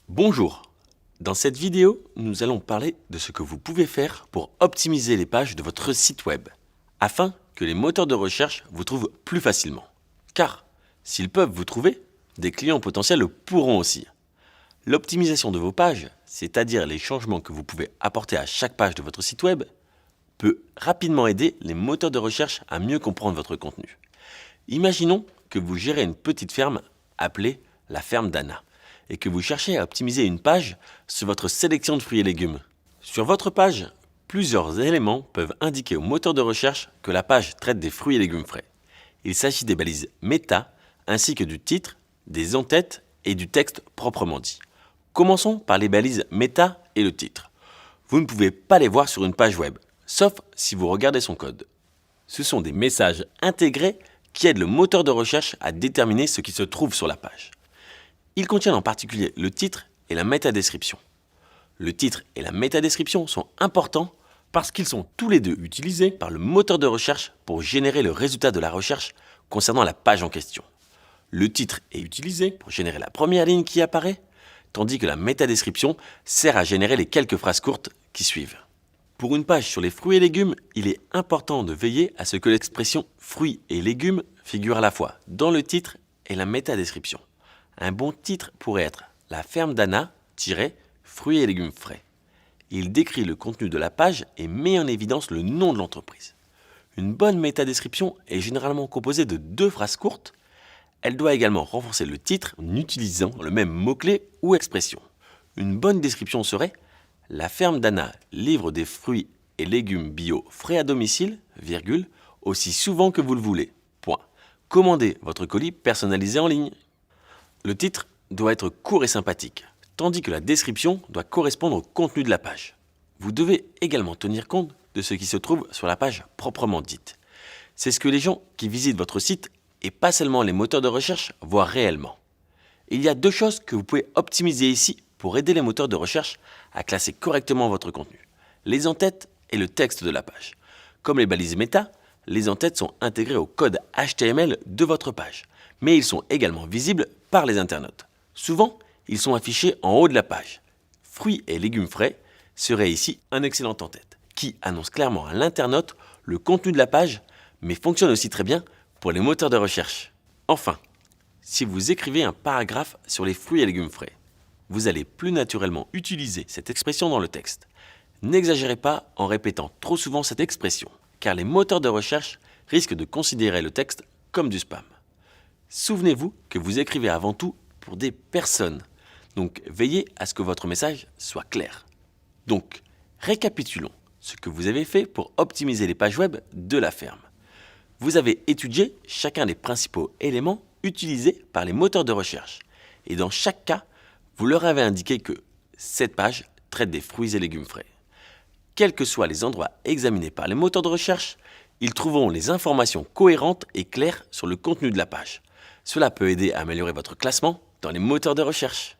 Bonjour, dans cette vidéo, nous allons parler de ce que vous pouvez faire pour optimiser les pages de votre site web, afin que les moteurs de recherche vous trouvent plus facilement. Car, s'ils peuvent vous trouver, des clients potentiels le pourront aussi. L'optimisation de vos pages, c'est-à-dire les changements que vous pouvez apporter à chaque page de votre site web, peut rapidement aider les moteurs de recherche à mieux comprendre votre contenu. Imaginons que vous gérez une petite ferme appelée la ferme d'Anna et que vous cherchez à optimiser une page sur votre sélection de fruits et légumes. Sur votre page, plusieurs éléments peuvent indiquer au moteur de recherche que la page traite des fruits et légumes frais. Il s'agit des balises méta ainsi que du titre, des en-têtes et du texte proprement dit. Commençons par les balises méta et le titre. Vous ne pouvez pas les voir sur une page web, sauf si vous regardez son code. Ce sont des messages intégrés qui aident le moteur de recherche à déterminer ce qui se trouve sur la page. Ils contiennent en particulier le titre et la métadescription. Le titre et la métadescription sont importants parce qu'ils sont tous les deux utilisés par le moteur de recherche pour générer le résultat de la recherche concernant la page en question. Le titre est utilisé pour générer la première ligne qui apparaît, tandis que la métadescription sert à générer les quelques phrases courtes qui suivent. Pour une page sur les fruits et légumes, il est important de veiller à ce que l'expression fruits et légumes figure à la fois dans le titre et la métadescription. Un bon titre pourrait être « La ferme d'Anna, fruits et légumes frais ». Il décrit le contenu de la page et met en évidence le nom de l'entreprise. Une bonne métadescription est généralement composée de 2 phrases courtes. Elle doit également renforcer le titre en utilisant le même mot-clé ou expression. Une bonne description serait « La ferme d'Anna livre des fruits et légumes bio frais à domicile, aussi souvent que vous le voulez. Commandez votre colis personnalisé en ligne ». Le titre doit être court et sympathique, tandis que la description doit correspondre au contenu de la page. Vous devez également tenir compte de ce qui se trouve sur la page proprement dite. C'est ce que les gens qui visitent votre site, et pas seulement les moteurs de recherche, voient réellement. Il y a 2 choses que vous pouvez optimiser ici pour aider les moteurs de recherche à classer correctement votre contenu. Les en-têtes et le texte de la page. Comme les balises méta, les en-têtes sont intégrés au code HTML de votre page, mais ils sont également visibles par les internautes. Souvent, ils sont affichés en haut de la page. Fruits et légumes frais serait ici un excellent en-tête, qui annonce clairement à l'internaute le contenu de la page, mais fonctionne aussi très bien pour les moteurs de recherche. Enfin, si vous écrivez un paragraphe sur les fruits et légumes frais, vous allez plus naturellement utiliser cette expression dans le texte. N'exagérez pas en répétant trop souvent cette expression, car les moteurs de recherche risquent de considérer le texte comme du spam. Souvenez-vous que vous écrivez avant tout pour des personnes, donc veillez à ce que votre message soit clair. Donc, récapitulons ce que vous avez fait pour optimiser les pages web de la ferme. Vous avez étudié chacun des principaux éléments utilisés par les moteurs de recherche, et dans chaque cas, vous leur avez indiqué que cette page traite des fruits et légumes frais. Quels que soient les endroits examinés par les moteurs de recherche, ils trouveront les informations cohérentes et claires sur le contenu de la page. Cela peut aider à améliorer votre classement dans les moteurs de recherche.